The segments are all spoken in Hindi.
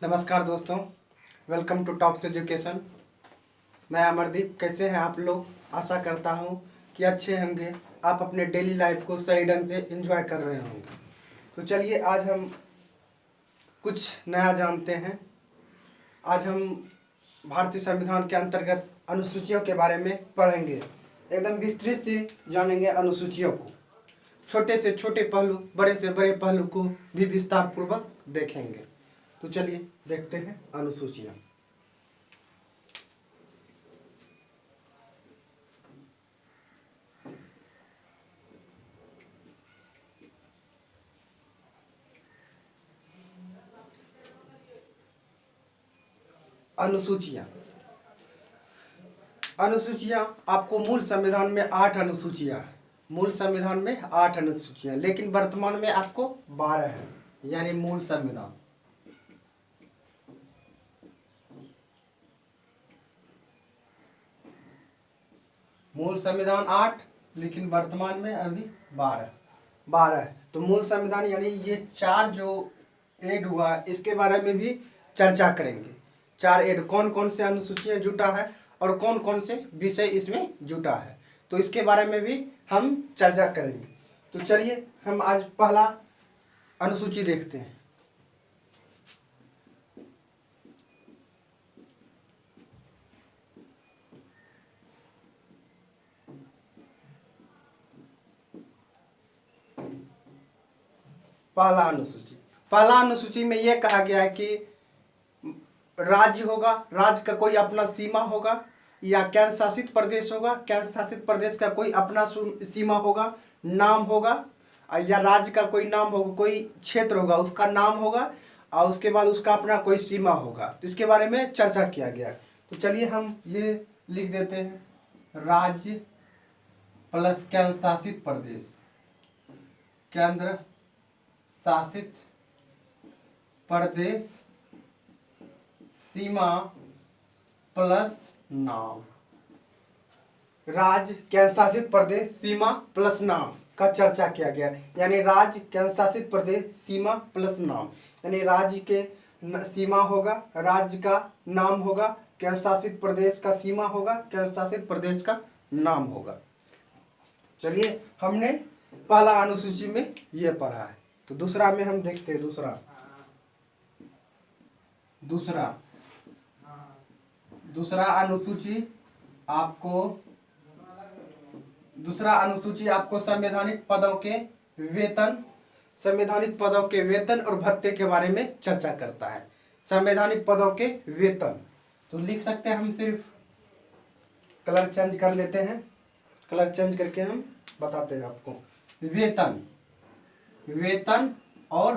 नमस्कार दोस्तों, वेलकम टू टॉप्स एजुकेशन। मैं अमरदीप। कैसे हैं आप लोग? आशा करता हूं कि अच्छे होंगे। आप अपने डेली लाइफ को सही ढंग से एंजॉय कर रहे होंगे। तो चलिए आज हम कुछ नया जानते हैं। आज हम भारतीय संविधान के अंतर्गत अनुसूचियों के बारे में पढ़ेंगे। एकदम विस्तृत से जानेंगे अनुसूचियों को। छोटे से छोटे पहलू, बड़े से बड़े पहलू को भी विस्तार पूर्वक देखेंगे। तो चलिए देखते हैं अनुसूचियां। अनुसूचियां अनुसूचियां आपको मूल संविधान में 8 अनुसूचियां हैं। मूल संविधान में 8 अनुसूचियां, लेकिन वर्तमान में आपको 12 है। यानी मूल संविधान मूल संविधान 8, लेकिन वर्तमान में अभी 12 है। तो मूल संविधान यानी ये 4 जो एड हुआ है, इसके बारे में भी चर्चा करेंगे। 4 एड कौन कौन से अनुसूचियां जुटा है और कौन कौन से विषय इसमें जुटा है, तो इसके बारे में भी हम चर्चा करेंगे। तो चलिए हम आज पहला अनुसूची देखते हैं। पहला अनुसूची में यह कहा गया है कि राज्य होगा, राज्य का कोई अपना सीमा होगा, या केंद्र शासित प्रदेश होगा, केंद्र शासित प्रदेश का कोई अपना सीमा होगा, नाम होगा, या राज्य का कोई नाम होगा, कोई क्षेत्र होगा उसका नाम होगा, और उसके बाद उसका अपना कोई सीमा होगा। तो इसके बारे में चर्चा किया गया। तो चलिए हम ये लिख देते हैं, राज्य प्लस केंद्र शासित प्रदेश, केंद्र शासित प्रदेश, सीमा प्लस नाम। राज्य, केंद्र शासित प्रदेश, सीमा प्लस नाम का चर्चा किया गया। यानी राज्य, केंद्र शासित प्रदेश, सीमा प्लस नाम। यानी राज्य के सीमा होगा, राज्य का नाम होगा, केंद्र शासित प्रदेश का सीमा होगा, केंद्र शासित प्रदेश का नाम होगा। चलिए हमने पहला अनुसूची में यह पढ़ा है। तो दूसरा में हम देखते हैं। दूसरा अनुसूची आपको संवैधानिक पदों के वेतन और भत्ते के बारे में चर्चा करता है। संवैधानिक पदों के वेतन तो लिख सकते हैं हम, सिर्फ कलर चेंज कर लेते हैं। कलर चेंज करके हम बताते हैं आपको। वेतन और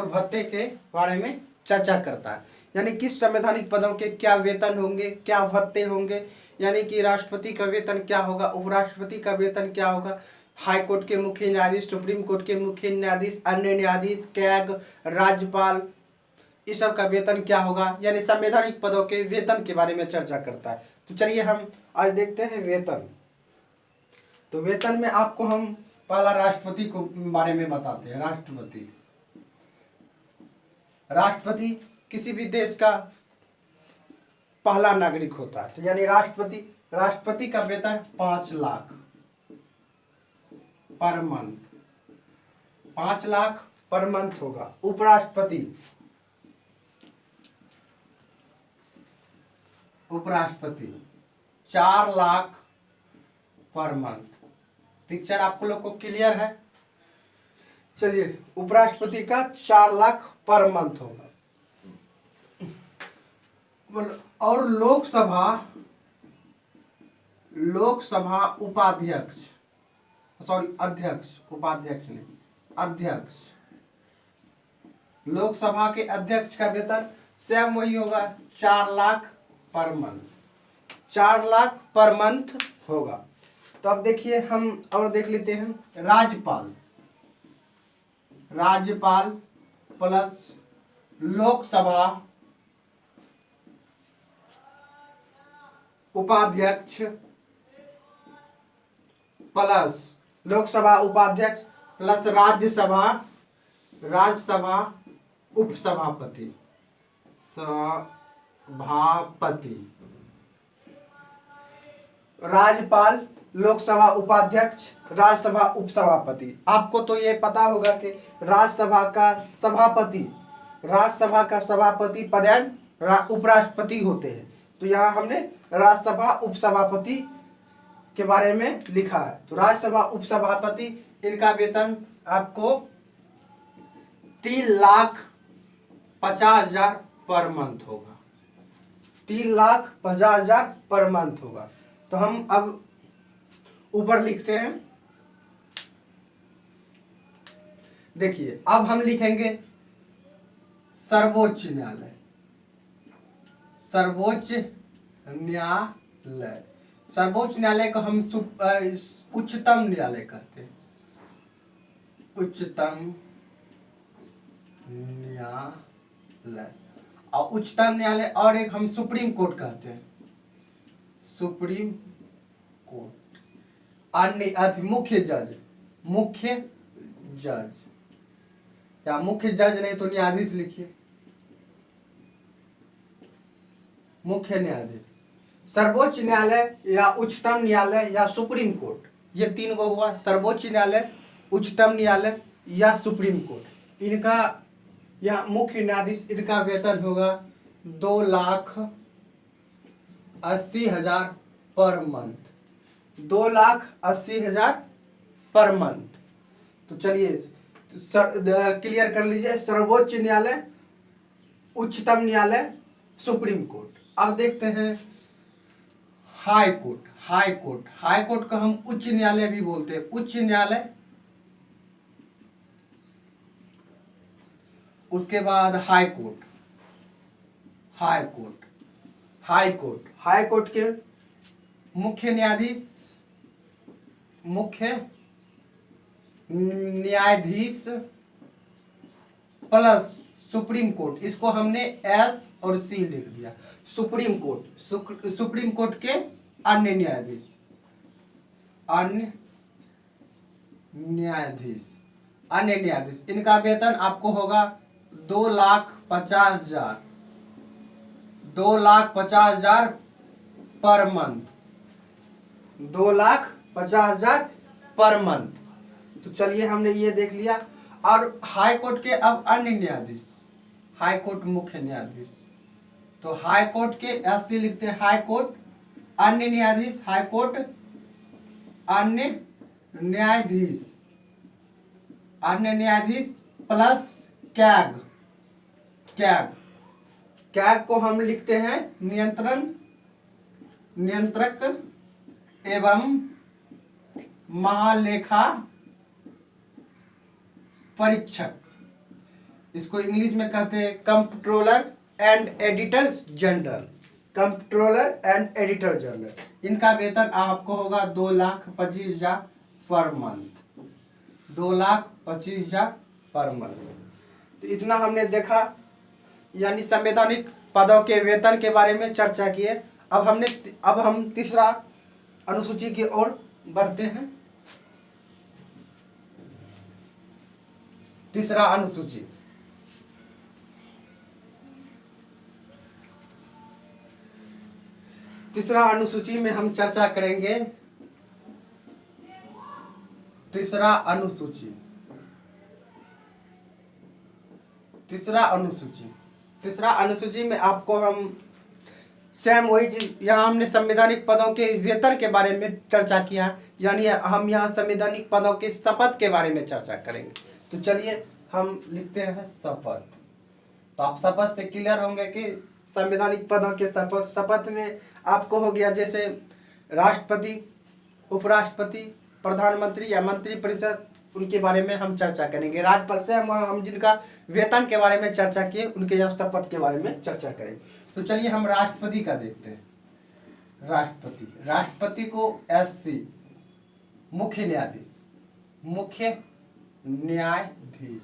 भत्ते के बारे में चर्चा करता है। यानी किस संवैधानिक पदों के क्या वेतन होंगे, क्या भत्ते होंगे। यानी कि राष्ट्रपति का वेतन क्या होगा, उपराष्ट्रपति का वेतन क्या होगा, हाई कोर्ट के मुख्य न्यायाधीश, सुप्रीम कोर्ट के मुख्य न्यायाधीश, अन्य न्यायाधीश, कैग, राज्यपाल, इस सब का वेतन क्या होगा। यानी संवैधानिक पदों के वेतन के बारे में चर्चा करता है। तो चलिए हम आज देखते हैं वेतन। तो वेतन में आपको हम पहला राष्ट्रपति को बारे में बताते हैं। राष्ट्रपति किसी भी देश का पहला नागरिक होता है। तो यानी राष्ट्रपति का वेतन 5 lakh per month, 5 lakh per month होगा। उपराष्ट्रपति 4 लाख पर मंथ। पिक्चर आपको लोग को क्लियर है? चलिए, उपराष्ट्रपति का 4 लाख पर मंथ होगा। और अध्यक्ष, लोकसभा के अध्यक्ष का वेतन सेम वही होगा, 4 lakh per month. 4 lakh per month होगा। तो अब देखिए हम और देख लेते हैं। राज्यपाल प्लस लोकसभा उपाध्यक्ष प्लस राज्यसभा उपसभापति, सभापति। राज्यपाल, लोकसभा उपाध्यक्ष, राज्यसभा उपसभापति। आपको तो ये पता होगा कि राज्यसभा का सभापति पदेन उपराष्ट्रपति होते हैं। तो यहाँ हमने राज्यसभा उपसभापति के बारे में लिखा है। तो राज्यसभा उपसभापति, इनका वेतन आपको 3,50,000 पर मंथ होगा। 3,50,000 पर मंथ होगा। तो हम अब ऊपर लिखते हैं। देखिए, अब हम लिखेंगे सर्वोच्च न्यायालय। सर्वोच्च न्यायालय, सर्वोच्च न्यायालय को हम उच्चतम न्यायालय कहते हैं। उच्चतम न्यायालय। और उच्चतम न्यायालय और एक हम सुप्रीम कोर्ट कहते हैं। Supreme court. अन्य मुख्य जज, मुख्य जज या मुख्य जज नहीं तो न्यायाधीश लिखिए, मुख्य न्यायाधीश। सर्वोच्च न्यायालय या उच्चतम न्यायालय या सुप्रीम कोर्ट, ये तीन को हुआ। सर्वोच्च न्यायालय, उच्चतम न्यायालय या सुप्रीम कोर्ट। इनका या मुख्य न्यायाधीश, इनका वेतन होगा 2,80,000 पर मंथ। 2,80,000 per month. तो चलिए क्लियर कर लीजिए, सर्वोच्च न्यायालय, उच्चतम न्यायालय, सुप्रीम कोर्ट। अब देखते हैं high court. High court, high court को हम उच्च न्यायालय भी बोलते हैं। उच्च न्यायालय, उसके बाद high court. High court, high court, high court के मुख्य न्यायाधीश, मुख्य न्यायाधीश प्लस सुप्रीम कोर्ट। इसको हमने एस और सी लिख दिया। सुप्रीम कोर्ट, सुप्रीम कोर्ट के अन्य न्यायाधीश, अन्य न्यायाधीश, अन्य न्यायाधीश। इनका वेतन आपको होगा 2,50,000, 2,50,000 पर मंथ। 2,50,000 per month. तो चलिए हमने ये देख लिया। और हाई कोर्ट के अब अन्य न्यायाधीश, हाई कोर्ट मुख्य न्यायाधीश। तो हाई कोर्ट के एससी लिखते हैं। हाई कोर्ट अन्य न्यायाधीश, हाई कोर्ट अन्य न्यायाधीश, अन्य न्यायाधीश प्लस कैग। कैग, कैग को हम लिखते हैं नियंत्रक एवं महालेखा परीक्षक। इसको इंग्लिश में कहते हैं comptroller and editor general. Comptroller and editor general. इनका वेतन आपको होगा 2,25,000 पर मंथ। 2,25,000 per month. तो इतना हमने देखा, यानी संवैधानिक पदों के वेतन के बारे में चर्चा किए। अब हम तीसरा अनुसूची की ओर बढ़ते हैं। तीसरा अनुसूची, तीसरा अनुसूची में हम चर्चा करेंगे। तीसरा अनुसूची, तीसरा अनुसूची, तीसरा अनुसूची में आपको हम सेम वही चीज, यहाँ हमने संवैधानिक पदों के वेतन के बारे में चर्चा किया, यानी हम यहाँ संवैधानिक पदों के शपथ के बारे में चर्चा करेंगे। तो चलिए हम लिखते हैं शपथ। तो आप शपथ से क्लियर होंगे कि संवैधानिक पदों के शपथ। शपथ में आपको हो गया जैसे राष्ट्रपति, उपराष्ट्रपति, प्रधानमंत्री या मंत्रिपरिषद, उनके बारे में हम चर्चा करेंगे। राज्यपाल से हम जिनका वेतन के बारे में चर्चा किए, उनके शपथ के बारे में चर्चा करेंगे। तो चलिए हम राष्ट्रपति का देखते हैं। राष्ट्रपति, राष्ट्रपति को एससी, मुख्य न्यायाधीश, मुख्य न्यायाधीश,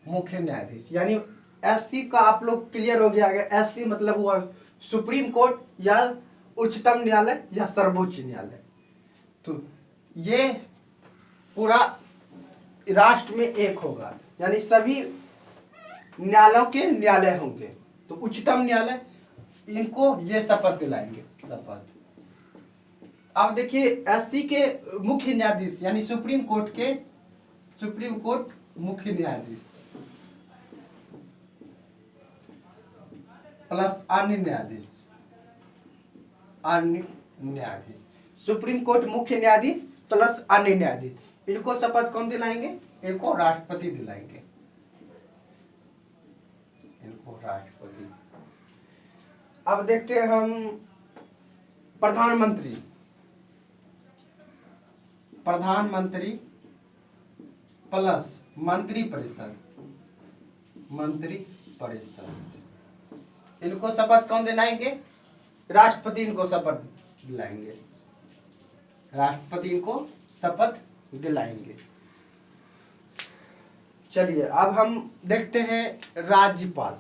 मुख्य न्यायाधीश, यानी एससी का आप लोग क्लियर हो गया। एससी मतलब हुआ सुप्रीम कोर्ट या उच्चतम न्यायालय या सर्वोच्च न्यायालय। तो ये पूरा राष्ट्र में एक होगा, यानी सभी न्यायालयों के न्यायालय होंगे। तो उच्चतम न्यायालय, इनको ये शपथ दिलाएंगे, शपथ। अब देखिए एससी के मुख्य न्यायाधीश यानी सुप्रीम कोर्ट मुख्य न्यायाधीश प्लस अन्य न्यायाधीश, सुप्रीम कोर्ट मुख्य न्यायाधीश प्लस अन्य न्यायाधीश, इनको शपथ कौन दिलाएंगे? इनको राष्ट्रपति दिलाएंगे, इनको राष्ट्रपति। अब देखते हैं हम प्रधानमंत्री प्लस मंत्रिपरिषद, इनको शपथ कौन दिलाएंगे? राष्ट्रपति इनको शपथ दिलाएंगे, राष्ट्रपति इनको शपथ दिलाएंगे। चलिए अब हम देखते हैं राज्यपाल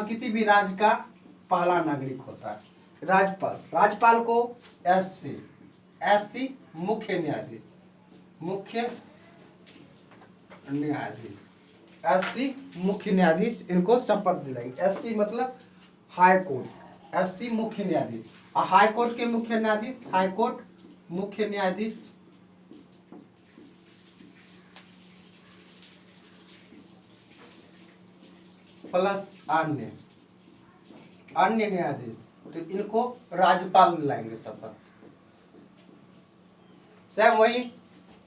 किसी भी राज्य का पहला नागरिक होता है। राज्यपाल को एससी मुख्य न्यायाधीश एससी मुख्य न्यायाधीश इनको शपथ दिलाएंगे। एससी मतलब हाई कोर्ट, एससी मुख्य न्यायाधीश, और हाई कोर्ट के मुख्य न्यायाधीश प्लस अन्य न्यायाधीश, तो इनको राज्यपाल दिलाएंगे शपथ। सेम वही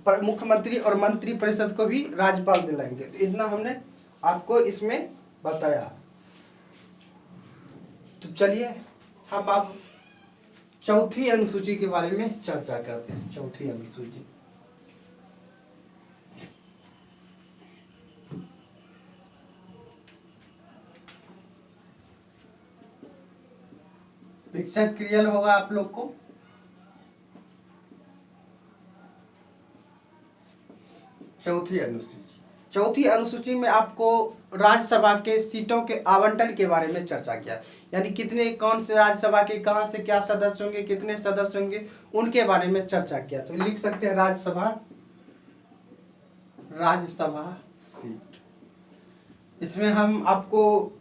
मुख्यमंत्री और मंत्री परिषद को भी राज्यपाल दिलाएंगे। तो इतना हमने आपको इसमें बताया। तो चलिए हम अब चौथी अनुसूची के बारे में चर्चा करते हैं। चौथी अनुसूची, पिक्चर क्लियर होगा आप लोग को। चौथी अनुसूची में आपको राज्यसभा के सीटों के आवंटन के बारे में चर्चा किया, यानी कितने कौन से राज्यसभा के कहां से क्या सदस्य होंगे, कितने सदस्य होंगे, उनके बारे में चर्चा किया। तो लिख सकते हैं राज्यसभा सीट। इसमें हम आपको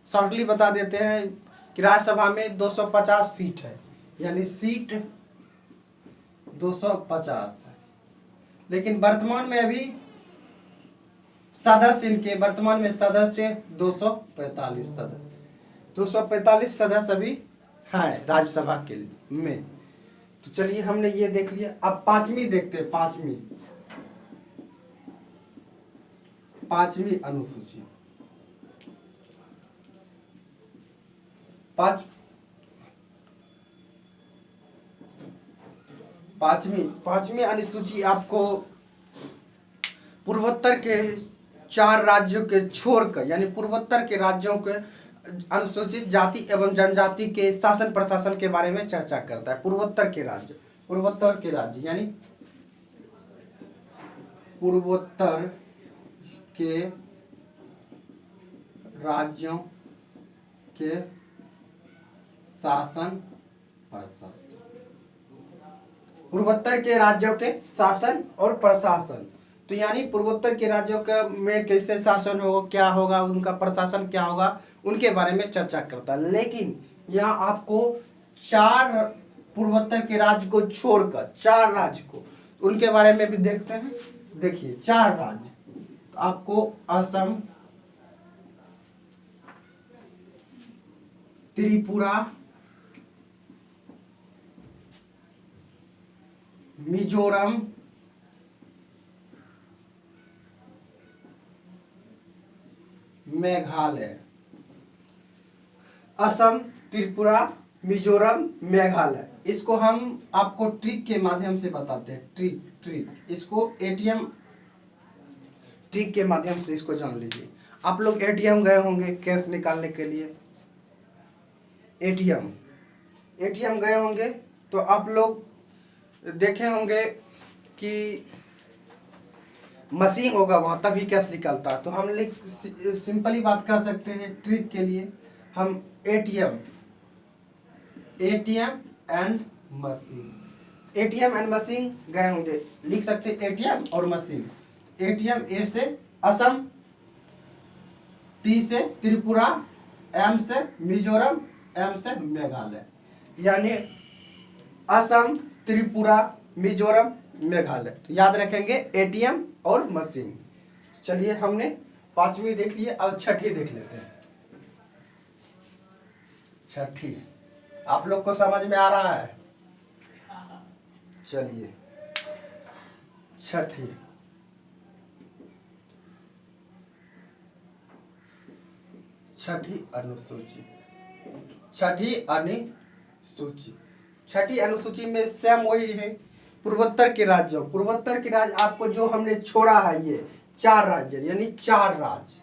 शॉर्टली बता देते हैं कि राज्यसभा में 250 सीट है, यानी सीट 250 है। लेकिन वर्तमान में अभी सदस्य 245 सदस्य अभी है राज्यसभा के में। तो चलिए हमने ये देख लिया। अब पांचवी देखते हैं, पांचवी अनुसूची। पांचवी अनुसूची आपको पूर्वोत्तर के 4 राज्यों के छोड़कर, यानी पूर्वोत्तर के राज्यों के अनुसूचित जाति एवं जनजाति के शासन प्रशासन के बारे में चर्चा करता है। पूर्वोत्तर के राज्य यानी पूर्वोत्तर के राज्यों के शासन प्रशासन, पूर्वोत्तर के राज्यों के शासन और प्रशासन। तो यानी पूर्वोत्तर के राज्यों का में कैसे शासन होगा, क्या होगा, उनका प्रशासन क्या होगा, उनके बारे में चर्चा करता है। लेकिन यहाँ आपको 4 पूर्वोत्तर के राज्य को छोड़कर 4 राज्य को, उनके बारे में भी देखते हैं। देखिए 4 राज्य, तो आपको असम, त्रिपुरा, मिजोरम, मेघालय। असम, त्रिपुरा, मिजोरम, मेघालय, इसको हम आपको ट्रिक के माध्यम से बताते हैं। ट्रिक इसको एटीएम ट्रिक के माध्यम से इसको जान लीजिए। आप लोग एटीएम गए होंगे कैश निकालने के लिए, एटीएम गए होंगे तो आप लोग देखे होंगे कि मशीन होगा वहाँ, तभी कैश निकलता है। तो हम सिंपली बात कर सकते हैं ट्रिक के लिए, हम एटीएम एंड मशीन गए होंगे, लिख सकते हैं एटीएम और मशीन। एटीएम, ए से असम, टी से त्रिपुरा, एम से मिजोरम, एम से मेघालय। यानी असम, त्रिपुरा, मिजोरम, मेघालय। तो याद रखेंगे एटीएम और मशीन। चलिए हमने पांचवी देख लिए, अब छठी देख लेते हैं। छठी आप लोग को समझ में आ रहा है? चलिए छठी, छठी अनुसूची, छठी अनुसूची। छठी अनुसूची में सेम वही है, पूर्वोत्तर के राज्यों, पूर्वोत्तर के राज्य आपको जो हमने छोड़ा है ये 4 राज्य, यानी 4 राज्य,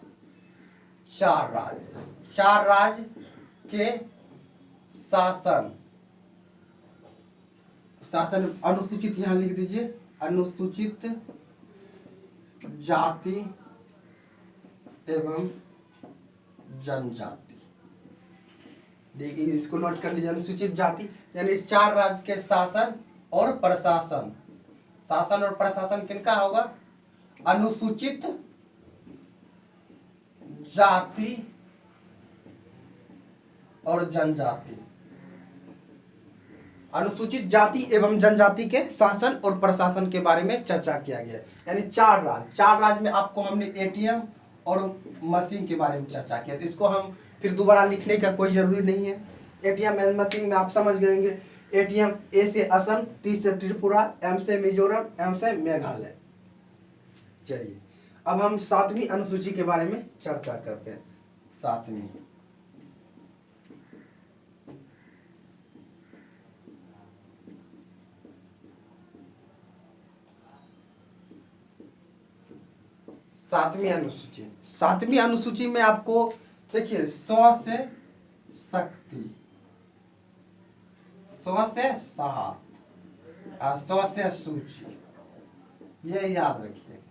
4 राज्य, 4 राज्य के शासन, शासन अनुसूचित यहां लिख दीजिए, अनुसूचित जाति एवं जनजाति। देखिए इसको नोट कर लीजिए, अनुसूचित जाति यानी 4 राज्य के शासन और प्रशासन। शासन और प्रशासन किनका होगा? अनुसूचित जाति और जनजाति। अनुसूचित जाति एवं जनजाति के शासन और प्रशासन के बारे में चर्चा किया गया। यानी 4 राज्य, 4 राज्य में आपको हमने एटीएम और मशीन के बारे में चर्चा किया। तो इसको हम फिर दोबारा लिखने का कोई जरूरी नहीं है। एटीएम एंड मशीन में आप समझ गएंगे। एटीएम, ए से असम, टी से त्रिपुरा, एम से मिजोरम, एम से मेघालय। चलिए अब हम 7वीं अनुसूची के बारे में चर्चा करते हैं। 7वीं, सातवीं अनुसूची। 7वीं अनुसूची में आपको देखिए 100 से शक्ति, 100 से 7 और 100 से सूची, ये याद रखिएगा।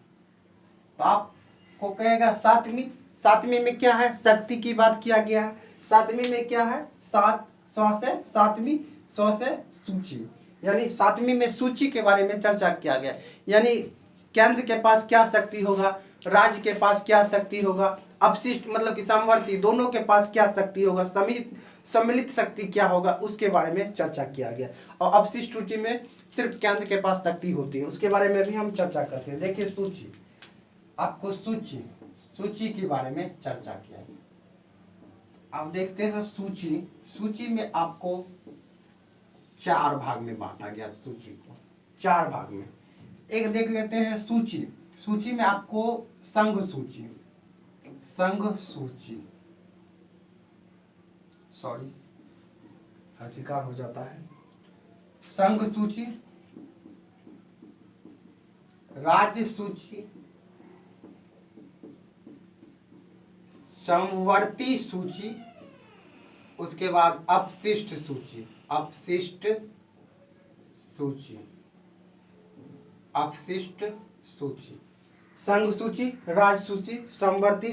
तो आपको कहेगा 7वीं में क्या है? शक्ति की बात किया गया है। 7वीं में क्या है? 100 से 7वीं, 100 से सूची, यानी 7वीं में सूची के बारे में चर्चा किया गया। यानी केंद्र के पास क्या शक्ति होगा, राज्य के पास क्या शक्ति होगा, अपशिष्ट मतलब कि समवर्ती दोनों के पास क्या शक्ति होगा, सम्मिलित शक्ति क्या होगा, उसके बारे में चर्चा किया गया। और अपशिष्ट सूची में सिर्फ केंद्र के पास शक्ति होती है, उसके बारे में भी हम चर्चा करते हैं। देखिए सूची, आपको सूची के बारे में चर्चा किया गया। अब देखते हैं सूची में आपको 4 भाग में बांटा गया। सूची को 4 भाग में, एक देख लेते हैं सूची में आपको संघ सूची, सॉरी हर शिकार हो जाता है। संघ सूची, राज्य सूची, समवर्ती सूची, उसके बाद अपशिष्ट सूची, संघ सूची, राज्य सूची, समवर्ती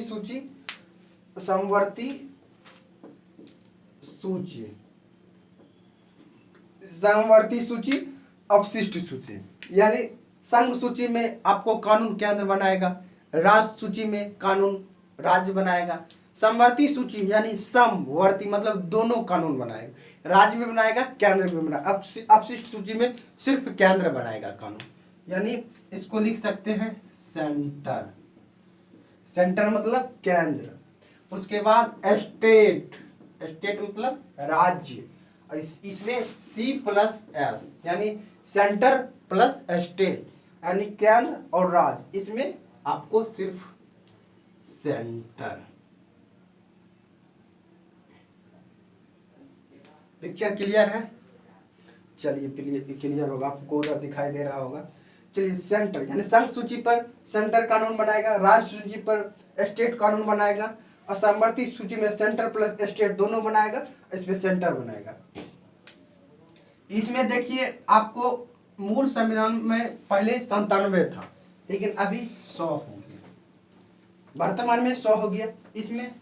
सूची, अपशिष्ट सूची। यानी संघ सूची में आपको कानून केंद्र बनाएगा, राज्य सूची में कानून राज्य बनाएगा, समवर्ती सूची यानी समवर्ती मतलब दोनों कानून बनाएगा, राज्य भी बनाएगा केंद्र भी बनाएगा। अपशिष्ट सूची में सिर्फ केंद्र बनाएगा कानून। यानी इसको लिख सकते हैं सेंटर मतलब केंद्र। उसके बाद स्टेट मतलब राज्य, इसमें C+S यानी सेंटर प्लस स्टेट यानी केंद्र और राज्य, इसमें आपको सिर्फ सेंटर। पिक्चर क्लियर है? चलिए क्लियर होगा, आपको उधर दिखाई दे रहा होगा। चलिए सेंटर यानी संघ सूची पर सेंटर कानून बनाएगा, राज्य सूची पर स्टेट कानून बनाएगा, और समवर्ती सूची में सेंटर प्लस स्टेट दोनों बनाएगा, इसमें सेंटर बनाएगा। इसमें देखिए आपको मूल संविधान में पहले 97 था, लेकिन अभी 100 हो गया, वर्तमान में 100 हो गया। इसमें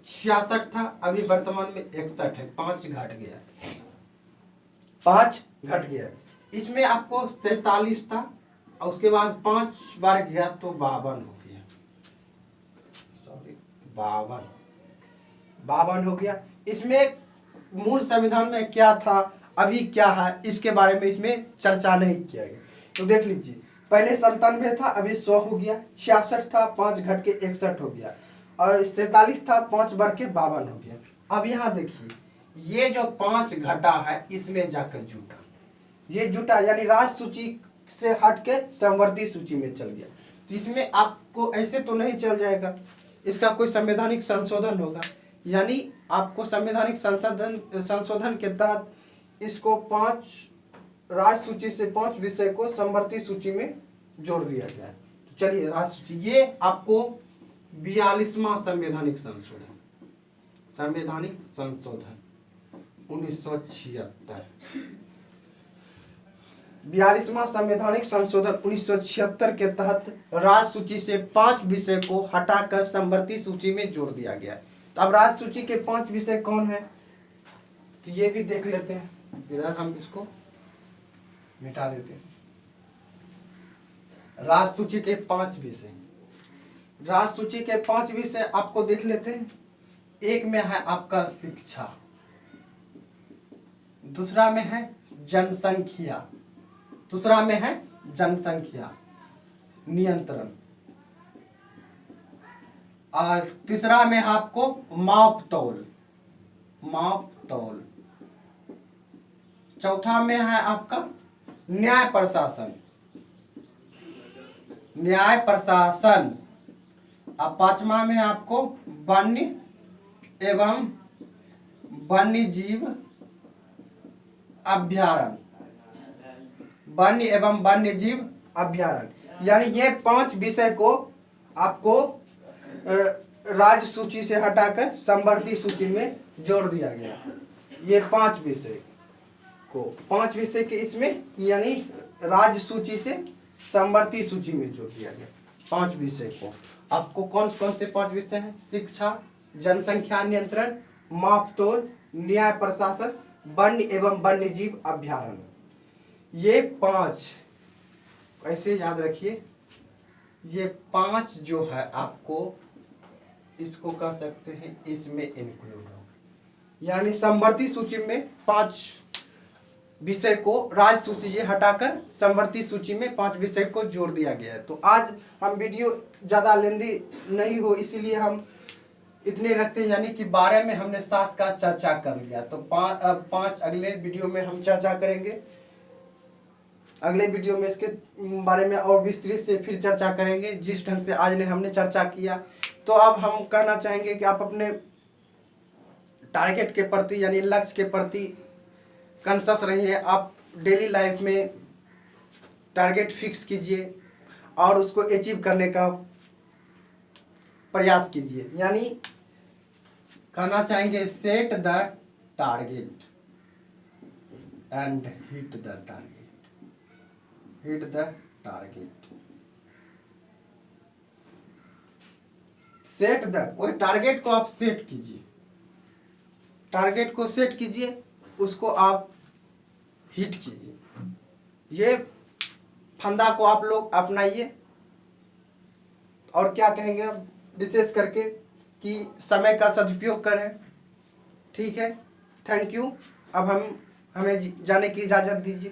66 था, अभी वर्तमान में 61 है, 5 घट गया। इसमें आपको 43 था, और उसके बाद 5 बार गया तो 52 हो गया, सॉरी 52 हो गया। इसमें मूल संविधान में क्या था, अभी क्या है, इसके बारे में इसमें चर्चा नहीं किया गया। तो देख लीजिए, पहले 97 था, अभी 100 हो गया। 66 था, 5 घट के 61 हो गया। और 47 था, 5 बढ़ के 52 हो गया। अब यहाँ देखिए, ये जो 5 घटा है इसमें जाकर जुटा, ये जुटा यानी राज सूची से हट के संवर्ती सूची में चल गया। तो इसमें आपको ऐसे तो नहीं चल जाएगा, इसका कोई संवैधानिक संशोधन होगा, यानी आपको संवैधानिक संशोधन के तहत इसको 5 राज सूची से 5 विषय को संवर्ती सूची में जोड़ दिया गया है। तो चलिए राज सूची, ये आपको 42वां संवैधानिक संशोधन 1976, 42वां संवैधानिक संशोधन 1976 के तहत राज सूची से 5 विषय को हटाकर संवर्ती सूची में जोड़ दिया गया। तो अब राज सूची के 5 विषय कौन है, तो ये भी देख लेते हैं। इधर हम इसको मिटा देते हैं। राज सूची के 5 विषय, राज सूची के 5 विषय आपको देख लेते हैं। एक में है आपका शिक्षा, दूसरा में है जनसंख्या, दूसरा में है जनसंख्या नियंत्रण, और तीसरा में आपको माप तौल, चौथा में है आपका न्याय प्रशासन, और 5वां में आपको वन्य एवं वन्यजीव अभ्यारण्य, यानी ये 5 विषय को आपको राज्य सूची से हटाकर संवर्ती सूची में जोड़ दिया गया। ये 5 विषय के इसमें यानी राज्य सूची से संवर्ती सूची में जोड़ दिया गया। 5 विषय को आपको कौन कौन से 5 विषय हैं? शिक्षा, जनसंख्या नियंत्रण, मापतोल, न्याय प्रशासन, वन्य एवं वन्यजीव अभ्यारण्य। ये 5 ऐसे याद रखिए, ये 5 जो है आपको इसको कह सकते हैं इसमें इंक्लूड हो, यानी संवर्ती सूची में 5 विषय को राज्य सूची से हटाकर संवर्ती सूची में 5 विषय को जोड़ दिया गया है। तो आज हम वीडियो ज़्यादा लेंदी नहीं हो इसीलिए हम इतने रखते हैं, यानी कि 12 में हमने 7 का चर्चा कर लिया। तो 5 अगले वीडियो में हम चर्चा करेंगे। अगले वीडियो में इसके बारे में और विस्तृत से फिर चर्चा करेंगे, जिस ढंग से आज ने हमने चर्चा किया। तो अब हम कहना चाहेंगे कि आप अपने टारगेट के प्रति यानी लक्ष्य के प्रति कॉन्शियस रहिए। आप डेली लाइफ में टारगेट फिक्स कीजिए और उसको अचीव करने का प्रयास कीजिए, यानी कहना चाहेंगे set the target and hit the target, set the, कोई टारगेट को आप सेट कीजिए, टारगेट को सेट कीजिए, उसको आप हिट कीजिए। ये फंदा को आप लोग अपनाइए। और क्या कहेंगे अब विशेष करके कि समय का सदुपयोग करें। ठीक है, थैंक यू। अब हमें जाने की इजाज़त दीजिए।